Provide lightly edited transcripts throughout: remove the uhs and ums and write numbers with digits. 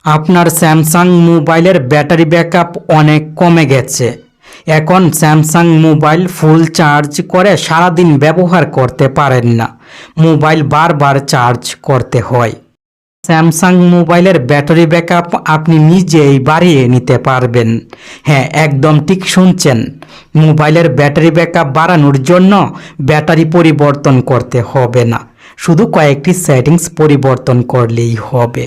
আপনার স্যামসাং মোবাইলের battery backup অনেক কমে গেছে। এখন স্যামসাং মোবাইল ফুল চার্জ করে সারাদিন ব্যবহার করতে পারেন না, মোবাইল বারবার চার্জ করতে হয়। স্যামসাং মোবাইলের ব্যাটারি ব্যাকআপ আপনি নিজেই বাড়িয়ে নিতে পারবেন। হ্যাঁ, একদম ঠিক শুনছেন। মোবাইলের ব্যাটারি ব্যাকআপ বাড়ানোর জন্য ব্যাটারি পরিবর্তন করতে হবে না, শুধু কয়েকটি সেটিংস পরিবর্তন করলেই হবে।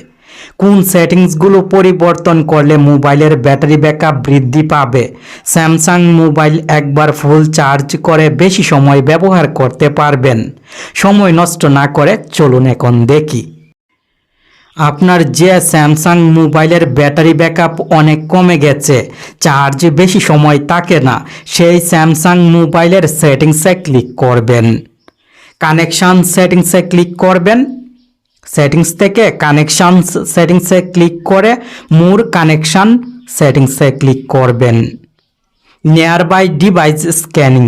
কোন সেটিংসগুলো পরিবর্তন করলে মোবাইলের ব্যাটারি ব্যাকআপ বৃদ্ধি পাবে? স্যামসাং মোবাইল একবার ফুল চার্জ করে বেশি সময় ব্যবহার করতে পারবেন। সময় নষ্ট না করে চলুন এখন দেখি। আপনার যে স্যামসাং মোবাইলের ব্যাটারি ব্যাকআপ অনেক কমে গেছে, চার্জ বেশি সময় থাকে না, সেই স্যামসাং মোবাইলের সেটিংসে ক্লিক করবেন। কানেকশন সেটিংসে ক্লিক করবেন। সেটিংস থেকে কানেকশন সেটিংসে ক্লিক করে মোর কানেকশন সেটিংসে ক্লিক করবেন। নিয়ার বাই ডিভাইস স্ক্যানিং,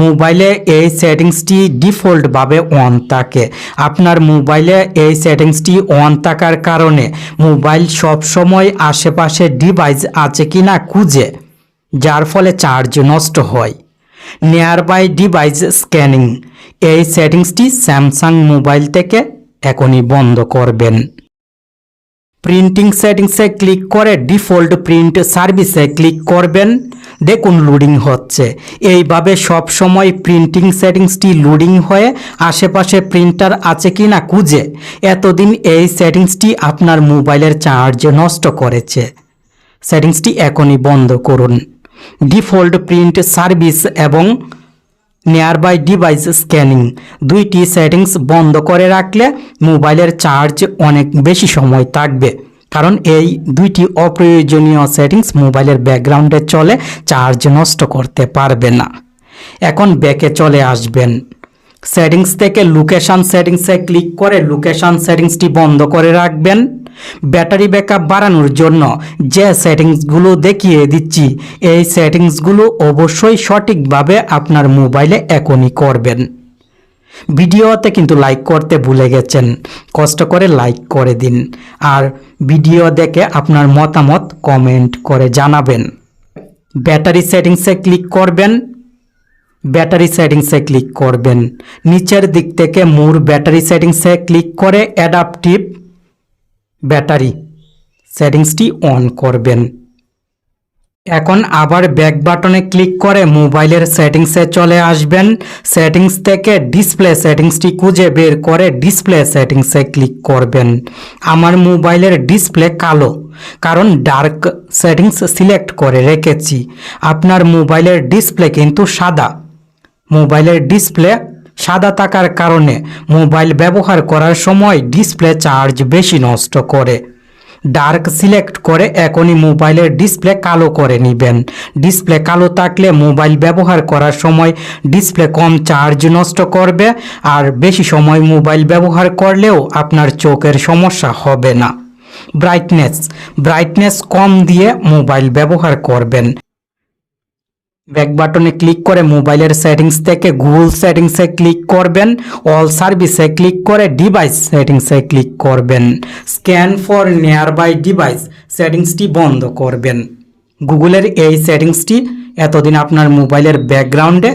মোবাইলে এই সেটিংসটি ডিফল্টভাবে অন থাকে। আপনার মোবাইলে এই সেটিংসটি অন থাকার কারণে মোবাইল সবসময় আশেপাশে ডিভাইস আছে কিনা খুঁজে, যার ফলে চার্জ নষ্ট হয়। নিয়ার বাই ডিভাইস স্ক্যানিং, এই সেটিংসটি স্যামসাং মোবাইল থেকে এখনই বন্ধ করবেন। প্রিন্টিং সেটিংসে ক্লিক করে ডিফল্ট প্রিন্ট সার্ভিসে ক্লিক করবেন। দেখুন লোডিং হচ্ছে। এইভাবে সব সময় প্রিন্টিং সেটিংসটি লোডিং হয়ে আশেপাশে প্রিন্টার আছে কি না খুঁজে। এতদিন এই সেটিংসটি আপনার মোবাইলের চার্জ নষ্ট করেছে। সেটিংসটি এখনই বন্ধ করুন। ডিফল্ট প্রিন্ট সার্ভিস এবং নিয়ার বাই ডিভাইস স্ক্যানিং দুইটি সেটিংস বন্ধ করে রাখলে মোবাইলের চার্জ অনেক বেশি সময় থাকবে, কারণ এই দুইটি অপ্রয়োজনীয় সেটিংস মোবাইলের ব্যাকগ্রাউন্ডে চলে চার্জ নষ্ট করতে পারবে না। এখন ব্যাকে চলে আসবেন। সেটিংস থেকে লোকেশন সেটিংসে ক্লিক করে লোকেশন সেটিংসটি বন্ধ করে রাখবেন। ব্যাটারি ব্যাকআপ বাড়ানোর জন্য যে সেটিংসগুলো দেখিয়ে দিচ্ছি, এই সেটিংসগুলো অবশ্যই সঠিকভাবে আপনার মোবাইলে এখনই করবেন। ভিডিওতে কিন্তু লাইক করতে ভুলে গেছেন, কষ্ট করে লাইক করে দিন আর ভিডিও দেখে আপনার মতামত কমেন্ট করে জানাবেন। ব্যাটারি সেটিংসে ক্লিক করবেন। ব্যাটারি সেটিংসে ক্লিক করবেন। নিচের দিক থেকে মোর ব্যাটারি সেটিংসে ক্লিক করে অ্যাডাপটিভ ব্যাটারি সেটিংসটি অন করবেন। এখন আবার ব্যাক বাটনে ক্লিক করে মোবাইলের সেটিংসে চলে আসবেন। সেটিংস থেকে ডিসপ্লে সেটিংসটি খুঁজে বের করে ডিসপ্লে সেটিংসে ক্লিক করবেন। আমার মোবাইলের ডিসপ্লে কালো, কারণ ডার্ক সেটিংস সিলেক্ট করে রেখেছি। আপনার মোবাইলের ডিসপ্লে কিন্তু সাদা। মোবাইলের ডিসপ্লে সাদা থাকার কারণে মোবাইল ব্যবহার করার সময় ডিসপ্লে চার্জ বেশি নষ্ট করে। ডার্ক সিলেক্ট করে এখনই মোবাইলের ডিসপ্লে কালো করে নেবেন। ডিসপ্লে কালো থাকলে মোবাইল ব্যবহার করার সময় ডিসপ্লে কম চার্জ নষ্ট করবে, আর বেশি সময় মোবাইল ব্যবহার করলেও আপনার চোখের সমস্যা হবে না। ব্রাইটনেস কম দিয়ে মোবাইল ব্যবহার করবেন। ব্যাক বাটনে ক্লিক করে মোবাইলের সেটিংস থেকে গুগল সেটিংসে ক্লিক করবেন। অল সার্ভিসে ক্লিক করে ডিভাইস সেটিংসে ক্লিক করবেন। Scan for nearby device সেটিংসটি বন্ধ করবেন। গুগলের এই সেটিংসটি এতদিন আপনার মোবাইলের ব্যাকগ্রাউন্ডে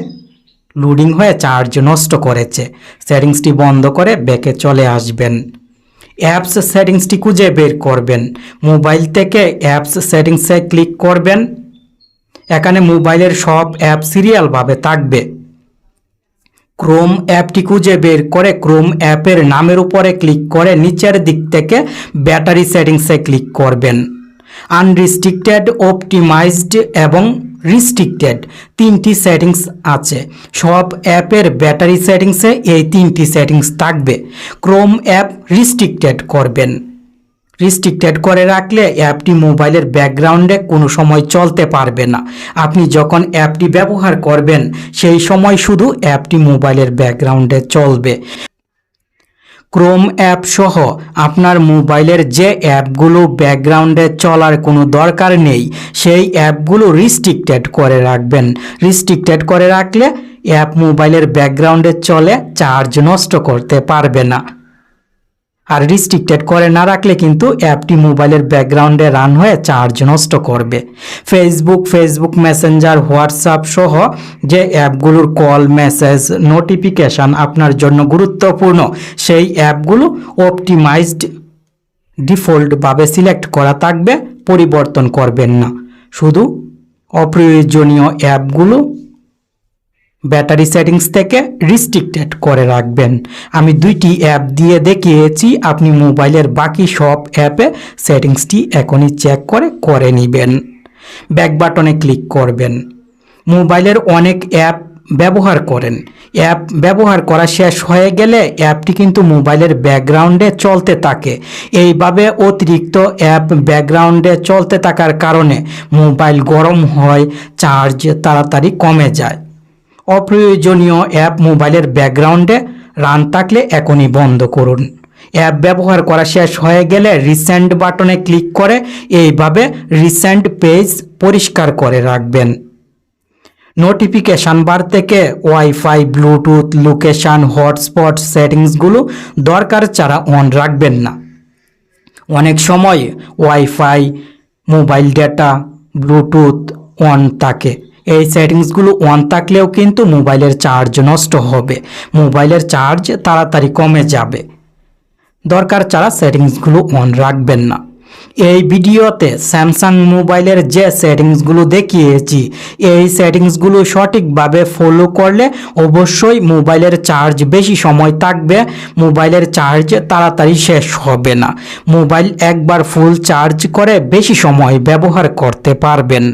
লোডিং হয়ে চার্জ নষ্ট করেছে। সেটিংসটি বন্ধ করে ব্যাকে চলে আসবেন। অ্যাপস সেটিংসটি খুঁজে বের করবেন। মোবাইল থেকে অ্যাপস সেটিংসে ক্লিক করবেন। এখানে মোবাইলের সব অ্যাপ সিরিয়ালভাবে থাকবে। ক্রোম অ্যাপটি খুঁজে বের করে ক্রোম অ্যাপের নামের উপরে ক্লিক করে নিচের দিক থেকে ব্যাটারি সেটিংসে ক্লিক করবেন। আনরিস্ট্রিক্টেড, অপটিমাইজড এবং রিস্ট্রিক্টেড তিনটি সেটিংস আছে। সব অ্যাপের ব্যাটারি সেটিংসে এই তিনটি সেটিংস থাকবে। ক্রোম অ্যাপ রিস্ট্রিক্টেড করবেন। রিস্ট্রিক্টেড করে রাখলে অ্যাপটি মোবাইলের ব্যাকগ্রাউন্ডে কোনো সময় চলতে পারবে না। আপনি যখন অ্যাপটি ব্যবহার করবেন সেই সময় শুধু অ্যাপটি মোবাইলের ব্যাকগ্রাউন্ডে চলবে। ক্রোম অ্যাপ সহ আপনার মোবাইলের যে অ্যাপগুলো ব্যাকগ্রাউন্ডে চলার কোনো দরকার নেই, সেই অ্যাপগুলো রিস্ট্রিক্টেড করে রাখবেন। রিস্ট্রিক্টেড করে রাখলে অ্যাপ মোবাইলের ব্যাকগ্রাউন্ডে চলে চার্জ নষ্ট করতে পারবে না। আর রিস্ট্রিক্টেড করে না রাখলে কিন্তু অ্যাপটি মোবাইলের ব্যাকগ্রাউন্ডে রান হয়ে চার্জ নষ্ট করবে। ফেসবুক মেসেঞ্জার, হোয়াটসঅ্যাপ সহ যে অ্যাপগুলোর কল, মেসেজ, নোটিফিকেশান আপনার জন্য গুরুত্বপূর্ণ সেই অ্যাপগুলো অপটিমাইজড ডিফল্টভাবে সিলেক্ট করা থাকবে, পরিবর্তন করবেন না। শুধু অপ্রয়োজনীয় অ্যাপগুলো ব্যাটারি সেটিংস থেকে রিস্ট্রিক্টেড করে রাখবেন। আমি 2টি অ্যাপ দিয়ে দেখিয়েছি, আপনি মোবাইলের বাকি সব অ্যাপে সেটিংসটি এখনই চেক করে নেবেন। ব্যাক বাটনে ক্লিক করবেন। মোবাইলের অনেক অ্যাপ ব্যবহার করেন, অ্যাপ ব্যবহার করা শেষ হয়ে গেলে অ্যাপটি কিন্তু মোবাইলের ব্যাকগ্রাউন্ডে চলতে থাকে। এইভাবে অতিরিক্ত অ্যাপ ব্যাকগ্রাউন্ডে চলতে থাকার কারণে মোবাইল গরম হয়, চার্জ তাড়াতাড়ি কমে যায়। অপ্রয়োজনীয় অ্যাপ মোবাইলের ব্যাকগ্রাউন্ডে রান থাকলে এখনই বন্ধ করুন। অ্যাপ ব্যবহার করা শেষ হয়ে গেলে রিসেন্ট বাটনে ক্লিক করে এইভাবে রিসেন্ট পেজ পরিষ্কার করে রাখবেন। নোটিফিকেশান বার থেকে ওয়াইফাই, ব্লুটুথ, লোকেশান, হটস্পট সেটিংসগুলো দরকার ছাড়া অন রাখবেন না। অনেক সময় wifi, mobile data, Bluetooth on থাকে। এই সেটিংসগুলো অন থাকলেও কিন্তু মোবাইলের চার্জ নষ্ট হবে, মোবাইলের চার্জ তাড়াতাড়ি কমে যাবে। দরকার ছাড়া সেটিংসগুলো অন রাখবেন না। এই ভিডিওতে স্যামসাং মোবাইলের যে সেটিংসগুলো দেখিয়েছি, এই সেটিংসগুলো সঠিকভাবে ফলো করলে অবশ্যই মোবাইলের চার্জ বেশি সময় থাকবে, মোবাইলের চার্জ তাড়াতাড়ি শেষ হবে না। মোবাইল একবার ফুল চার্জ করে বেশি সময় ব্যবহার করতে পারবেন।